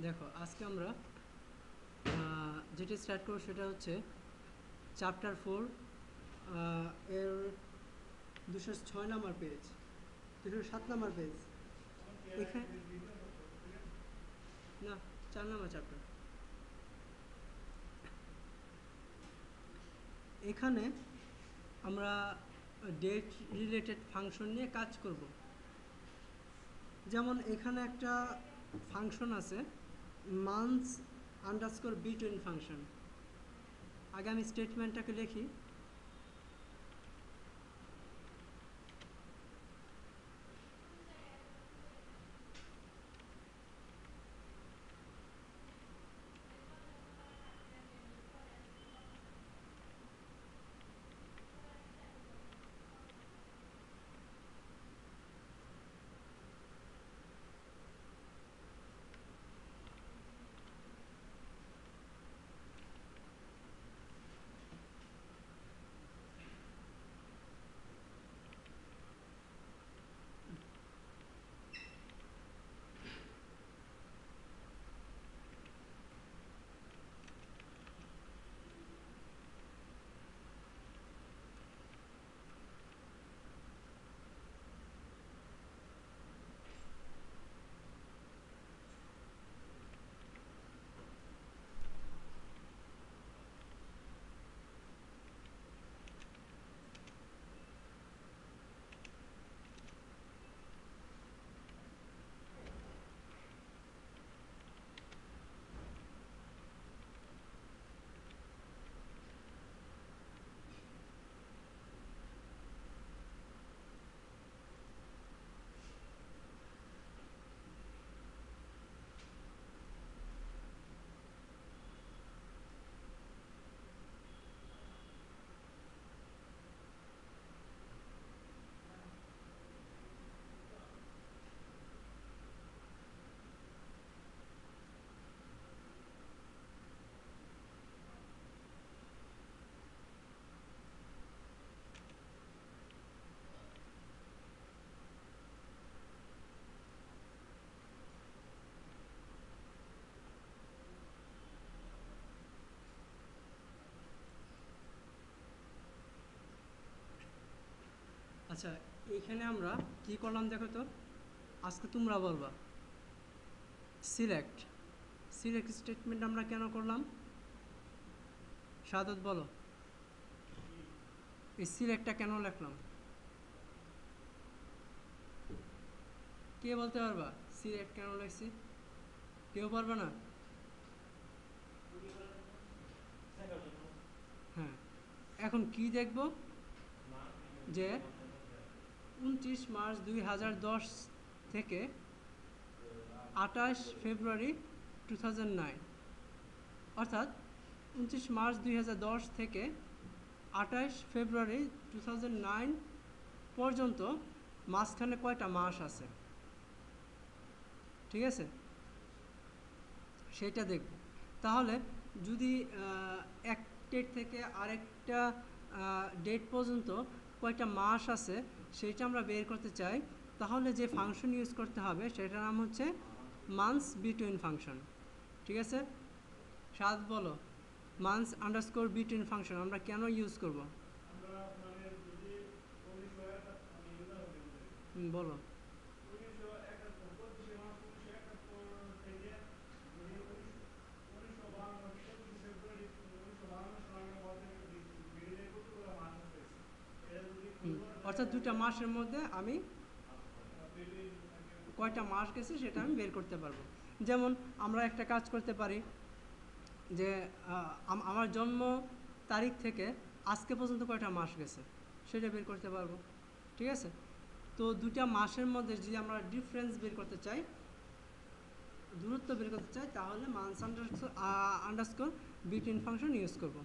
দেখো আজকে আমরা যেটা স্টার্ট করব সেটা হচ্ছে চ্যাপ্টার 4 এর 206 নম্বর পেজ, 207 নম্বর পেজ। এখানে না, 4 নম্বর চ্যাপ্টার। এখানে আমরা ডেট রিলেটেড ফাংশন নিয়ে কাজ করব। যেমন এখানে একটা ফাংশন আছে মান্থস আন্ডারস্কোর বিটুইন ফাংশন। আগে আমি স্টেটমেন্টটাকে লিখি। আচ্ছা, এইখানে আমরা কি করলাম দেখো তো। আজকে তোমরা বলবা সিলেক্ট সিলেক্ট স্টেটমেন্ট আমরা কেন করলাম? শাহাদত বলো, এই সিলেক্টটা কেন লিখলাম? কে বলতে পারবা সিলেক্ট কেন লিখছি? কেউ পারবে না? হ্যাঁ, এখন কি দেখব যে 29 মার্চ 2010 থেকে 28 ফেব্রুয়ারি 2009, অর্থাৎ 29 মার্চ 2010 থেকে 28 ফেব্রুয়ারি 2009 পর্যন্ত মাঝখানে কয়টা মাস আছে, ঠিক আছে? সেটা দেখব। তাহলে যদি এক ডেট থেকে আরেকটা ডেট পর্যন্ত কয়টা মাস আছে সেটা আমরা বের করতে চাই, তাহলে যে ফাংশন ইউজ করতে হবে সেটার নাম হচ্ছে মান্থস বিটুইন ফাংশন, ঠিক আছে? সাদ বলো, মান্থস আন্ডারস্কোর বিটুইন ফাংশন আমরা কেন ইউজ করব? বলো। অর্থাৎ দুটা মাসের মধ্যে আমি কয়টা মাস গেছে সেটা আমি বের করতে পারবো। যেমন আমরা একটা কাজ করতে পারি যে আমার জন্ম তারিখ থেকে আজকে পর্যন্ত কয়টা মাস গেছে সেটা বের করতে পারবো, ঠিক আছে? তো দুটা মাসের মধ্যে যদি আমরা ডিফারেন্স বের করতে চাই, দূরত্ব বের করতে চাই, তাহলে months underscore between function use করব।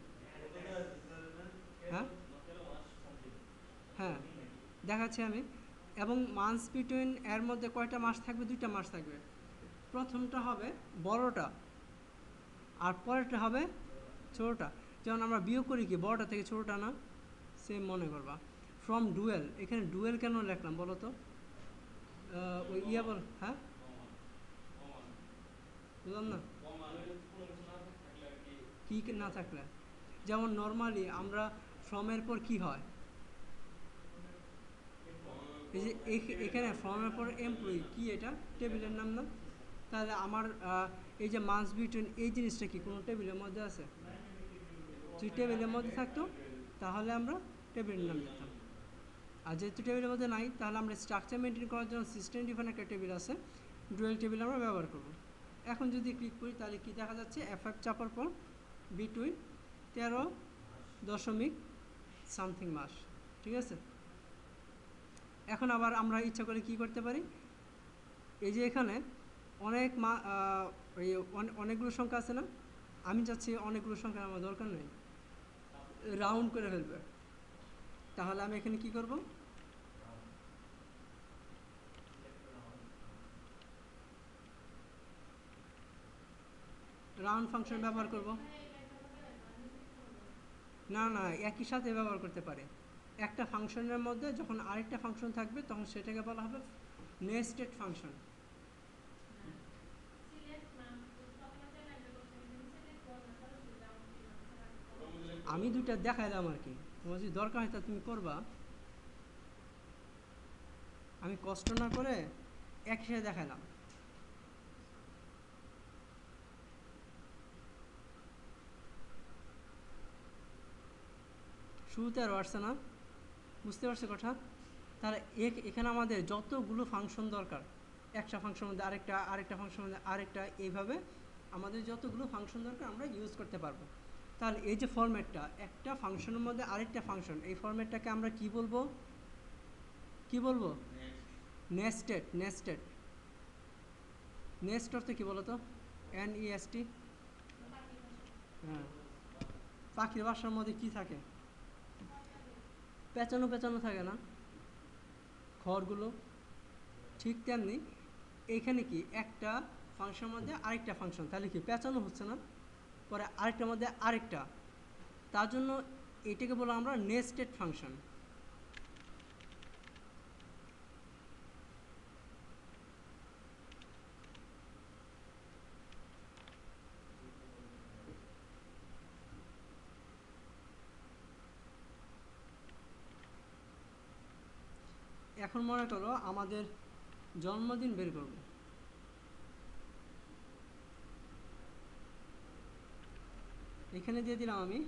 হ্যাঁ হ্যাঁ, দেখাচ্ছি আমি। এবং মান্থস বিটুইন এর মধ্যে কয়টা মাস থাকবে? দুইটা মাস থাকবে। প্রথমটা হবে বড়টা আর পরেরটা হবে ছোটোটা। যেমন আমরা বিয়োগ করি কি বড়টা থেকে ছোটোটা না? সেম মনে করবা। ফ্রম ডুয়েল, এখানে ডুয়েল কেন লিখলাম বলো তো? ওই বল। হ্যাঁ বুঝলাম না কি না থাকলে, যেমন নর্মালি আমরা ফ্রমের পর কি হয়, এই যে এখানে ফর্মের পর এমপ্লয়ি কি, এটা টেবিলের নাম না? তাহলে আমার এই যে মাস বিটুইন এই জিনিসটা কি কোনো টেবিলের মধ্যে আছে? যদি টেবিলের মধ্যে থাকতো তাহলে আমরা টেবিলের নাম দিতাম। আর যেহেতু টেবিলের মধ্যে নাই, তাহলে আমরা স্ট্রাকচার মেনটেন করার জন্য সিস্টেম ডিফাইন একটা টেবিল আছে, ডুয়েল টেবিল আমরা ব্যবহার করব। এখন যদি ক্লিক করি তাহলে কি দেখা যাচ্ছে, F5 চাপার পর বিটুইন 13 সামথিং মাস, ঠিক আছে। এখন আবার আমরা ইচ্ছা করে কি করতে পারি, এই যে এখানে অনেক অনেকগুলো সংখ্যা আছে না, আমি চাচ্ছি অনেকগুলো সংখ্যা আমার দরকার নেই, রাউন্ড করে ফেলবে। তাহলে আমি এখানে কি করব, রাউন্ড ফাংশন ব্যবহার করব। না না, একই সাথে ব্যবহার করতে পারে। একটা ফাংশনের মধ্যে যখন আরেকটা ফাংশন থাকবে তখন সেটাকে বলা হবে নেস্টেড ফাংশন। আমি দুইটা দেখাইলাম আর কি, তোমার যদি দরকার হয় তা তুমি করবা, আমি কষ্ট না করে একই সাথে দেখাইলাম। শুরুতে আর আসছে না, বুঝতে পারছো কথা? তাহলে এখানে আমাদের যতগুলো ফাংশন দরকার, একটা ফাংশনের মধ্যে আরেকটা, আরেকটা ফাংশনের মধ্যে আরেকটা, এইভাবে আমাদের যতগুলো ফাংশন দরকার আমরা ইউজ করতে পারবো। তাহলে এই যে ফরম্যাটটা, একটা ফাংশনের মধ্যে আরেকটা ফাংশন, এই ফরম্যাটটাকে আমরা কি বলবো, কি বলবো? নেস্টেড। নেস্টেড নেস্ট অর্থ কি বলো তো? NEST। হ্যাঁ, পাখির বাসার মধ্যে কি থাকে? পেঁচানো পেঁচানো থাকে না ঘরগুলো, ঠিক তেমনি এইখানে কি একটা ফাংশনের মধ্যে আরেকটা ফাংশন, তাহলে কি পেঁচানো হচ্ছে না, পরে আরেকটার মধ্যে আরেকটা, তার জন্য এটাকে বলো আমরা নেস্টেড ফাংশন। এখন মনে করো আমাদের জন্মদিন বের করব, এখানে দিয়ে দিলাম আমি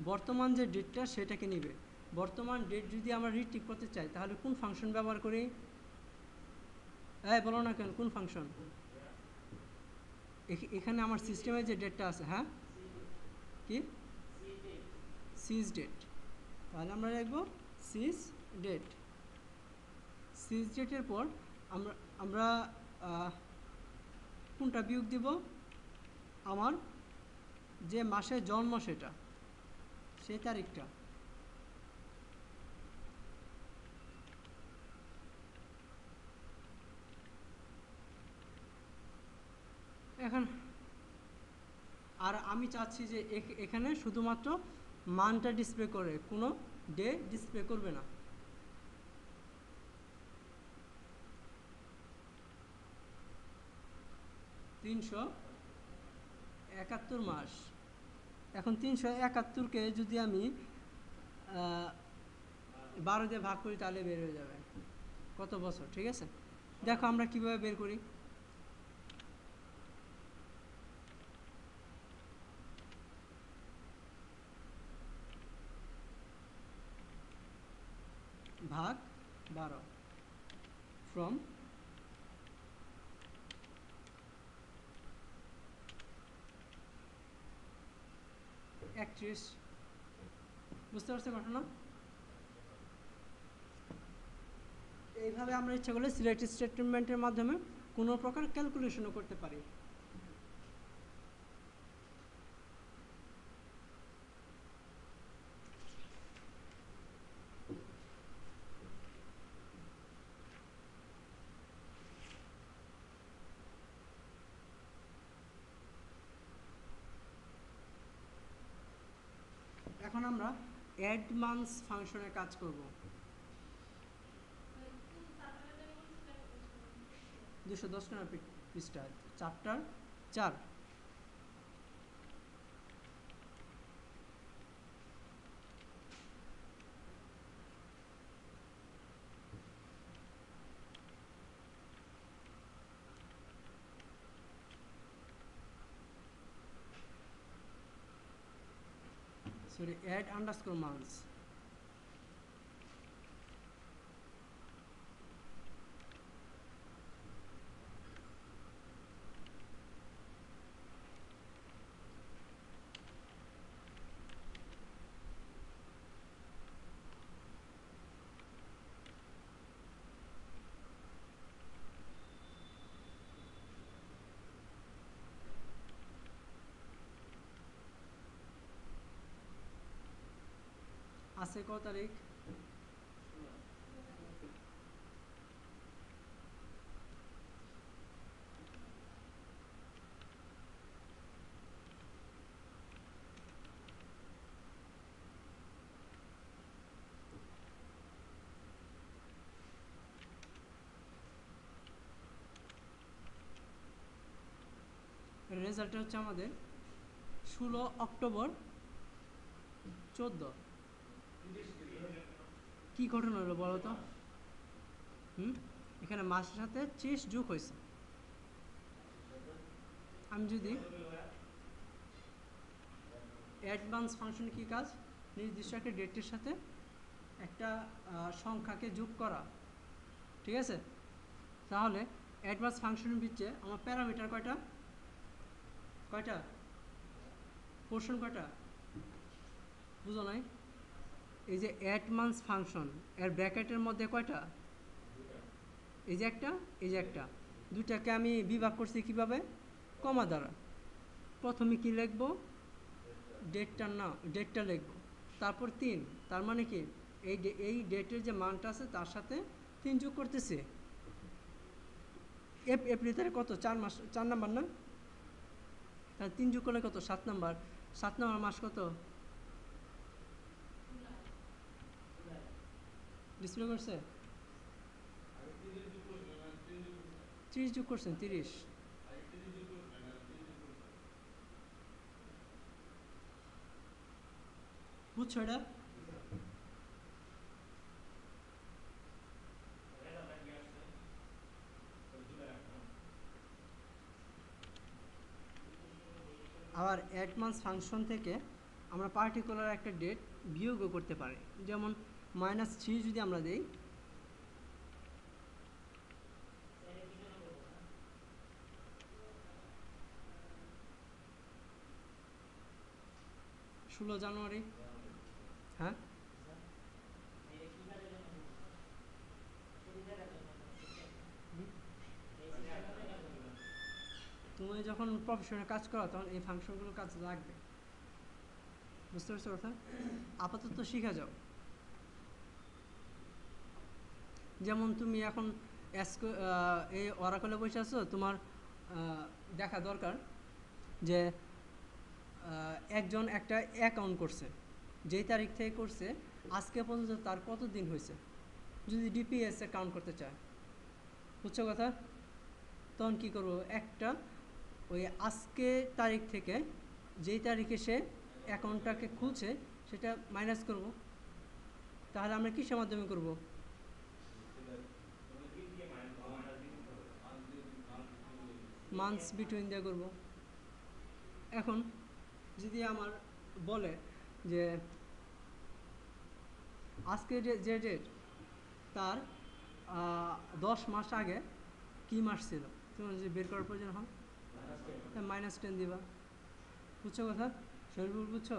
বর্তমান যে ডেটটা সেটাকে নিবে। বর্তমান ডেট যদি আমরা রিট্রিভ করতে চাই তাহলে কোন ফাংশন ব্যবহার করি? বলো না কেন, কোন ফাংশন? এখানে আমার সিস্টেমে যে ডেটটা আছে, হ্যাঁ কি, সিজ ডেট, তাহলে আমরা লিখবো সিজ ডেট। সিজ ডেটের পর আমরা আমরা কোনটা বিয়োগ দিব, আমার যে মাসে জন্ম সেটা, সেই তারিখটা। এখন আর আমি চাচ্ছি যে এখানে শুধুমাত্র মানটা ডিসপ্লে করে, কোনো ডে ডিসপ্লে করবে না। তিনশো 71 মাস। এখন 371কে যদি আমি 12 দিয়ে ভাগ করি তাহলে বের হয়ে যাবে কত বছর, ঠিক আছে। দেখো আমরা কিভাবে বের করি, ভাগ 12 ফ্রম 31। বুঝতে পারছো ঘটনা? এইভাবে আমরা ইচ্ছা করলে সিলেক্ট স্টেটমেন্টের মাধ্যমে কোনো প্রকার ক্যালকুলেশনও করতে পারি। এখন আমরা অ্যাড মান্থস ফাংশনে কাজ করব। 210 নম্বর পৃষ্ঠা 4টার 4। Sorry, add underscore months। আছে কত তারিখ? রেজাল্টটা হচ্ছে আমাদের 16 অক্টোবর 14। কি ঘটনা হলো বলো তো? এখানে মাসের সাথে 30 যোগ হয়েছে। আমি যদি অ্যাডভান্স ফাংশনে কি কাজ, নির্দিষ্ট একটা ডেটের সাথে একটা সংখ্যাকে যোগ করা, ঠিক আছে? তাহলে অ্যাডভান্স ফাংশনের ভিতরে আমার প্যারামিটার কয়টা কয়টা পোর্শন কয়টা বুঝো নাই? এই যে অ্যাডভান্স ফাংশন এর ব্র্যাকেটের মধ্যে কয়টা? এই যে একটা, এই যে একটা, দুটাকে আমি বিভাগ করছি কিভাবে? কমা দ্বারা। প্রথমে কি লিখবো? ডেটটা লিখবো, তারপর 3, তার মানে কি এই ডেটের যে মানটা আছে তার সাথে 3 যোগ করতেছি। এপ্রিল তারিখ কত? 4 মাস, 4 নাম্বার না? তাহলে 3 যোগ করলে কত? 7 নাম্বার। 7 নাম্বার মাস কত? ডিসপ্লে করছে? 30 যোগ করছেন, 30। বুঝছো এটা? আবার অ্যাডভান্স ফাংশন থেকে আমরা পার্টিকুলার একটা ডেট বিয়োগও করতে পারি। যেমন -3 যদি আমরা দেই, জানুয়ারি। হ্যাঁ, তুমি যখন প্রফেশনে কাজ করো তখন এই ফাংশনগুলো কাজ লাগবে। বুঝতে পারছো কথা? আপাতত শিখে যাও। যেমন তুমি এখন এই অরাকলে বসে আছো, তোমার দেখা দরকার যে একজন একটা অ্যাকাউন্ট করছে, যেই তারিখ থেকে করছে আজকে পর্যন্ত তার কত দিন হয়েছে, যদি ডিপিএসে কাউন্ট করতে চায়। বুঝছো কথা? তখন কী করবো? একটা ওই আজকে তারিখ থেকে যেই তারিখে সে অ্যাকাউন্টটাকে খুলছে সেটা মাইনাস করব। তাহলে আমরা কিসের মাধ্যমে করব? মান্থস বিটুইন দিয়ে করব। এখন যদি আমার বলে যে আজকে যে ডেট তার 10 মাস আগে কী মাস ছিল, তোমার যদি বের করার প্রয়োজন হয় -10 দিবা। বুঝছো কথা? শরীফুল বুঝছো?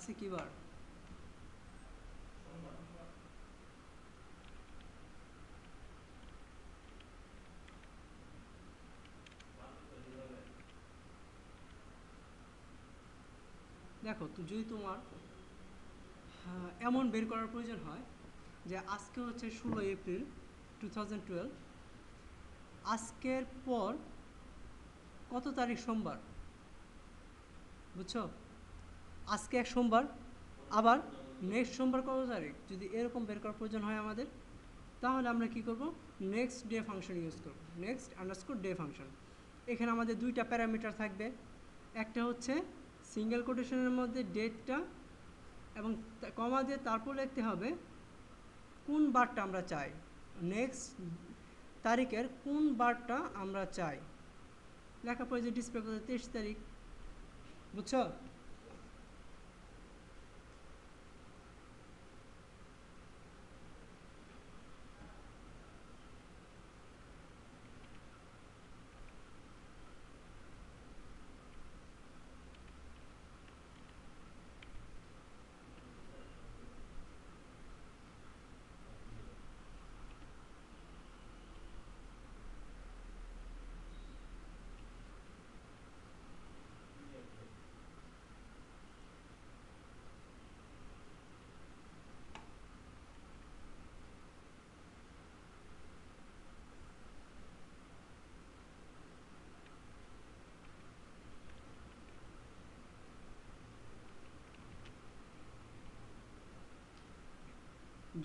আজকে কি বার? দেখো তো, যদি তোমার এমন বের করার প্রয়োজন হয় যে আজকে হচ্ছে 16 এপ্রিল 2012, আজকের পর কত তারিখ সোমবার, বুঝছো? আজকে এক সোমবার, আবার নেক্সট সোমবার কত তারিখ, যদি এরকম বের করার প্রয়োজন হয় আমাদের, তাহলে আমরা কি করব? নেক্সট ডে ফাংশন ইউজ করব, নেক্সট আন্ডারস্কোর ডে ফাংশন। এখানে আমাদের দুইটা প্যারামিটার থাকবে, একটা হচ্ছে সিঙ্গেল কোটেশনের মধ্যে ডেটটা, এবং কমা দিয়ে তারপর লিখতে হবে কোন বারটা আমরা চাই, নেক্সট তারিখের কোন বারটা আমরা চাই। লেখার পরে যে ডিসপ্লে করতে 23 তারিখ, বুঝছো?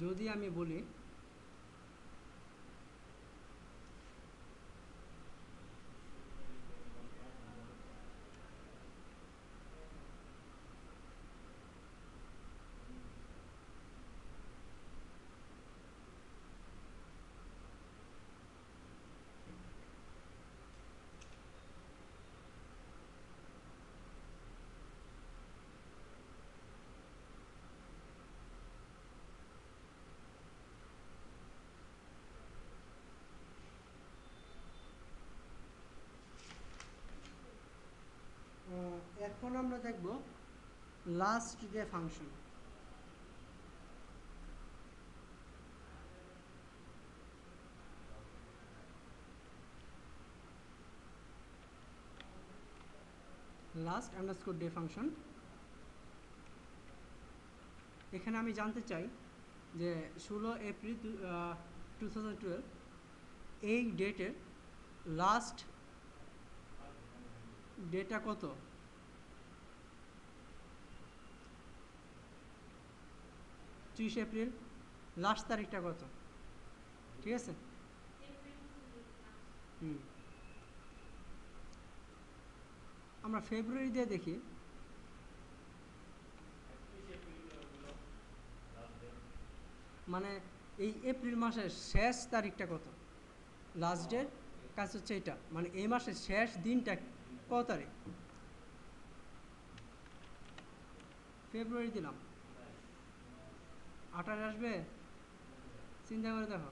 যদি আমি বলি এখন আমরা দেখব last day function. Last underscore day function. এখানে আমি জানতে চাই যে 16 এপ্রিল 2012 এই ডেটের লাস্ট ডেটা কত, 30 এপ্রিল লাস্ট তারিখটা কত, ঠিক আছে? হুম, আমরা ফেব্রুয়ারি দিয়ে দেখি। মানে এই এপ্রিল মাসের শেষ তারিখটা কত, লাস্ট ডের কাজ হচ্ছে এটা, মানে এই মাসের শেষ দিনটা কত তারিখ। ফেব্রুয়ারি দিলাম, 28 আসবে, চিন্তা করে দেখো।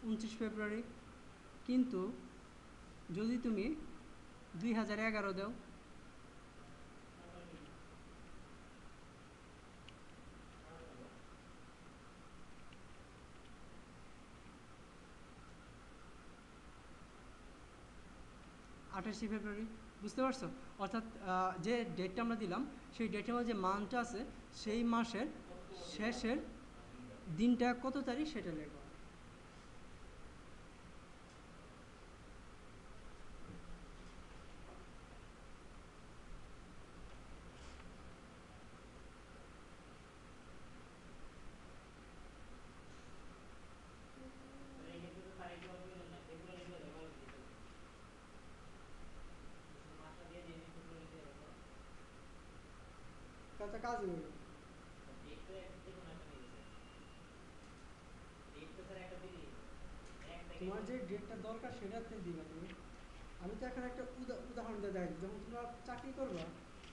29 ফেব্রুয়ারি। কিন্তু যদি তুমি 2011 দাও, আঠাশে ফেব্রুয়ারি, বুঝতে পারছো? অর্থাৎ যে ডেটটা আমরা দিলাম সেই ডেটের মধ্যে যে মান্থটা আছে সেই মাসের শেষের দিনটা কত তারিখ সেটা লিখো। তাতে কাজ হলো, তোমার যে ডেটটা দরকার সেটাতে দিবা তুমি। আমি তো এখন একটা উদাহরণ দিয়ে দেখ, যখন তোমরা চাকরি করবা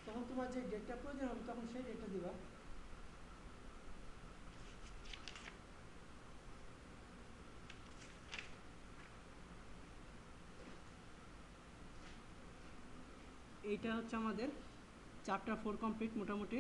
তখন তোমার যে ডেটটা প্রয়োজন হবে তখন সেই ডেটটা দিবা। এটা হচ্ছে আমাদের চ্যাপ্টার 4 কমপ্লিট মোটামুটি।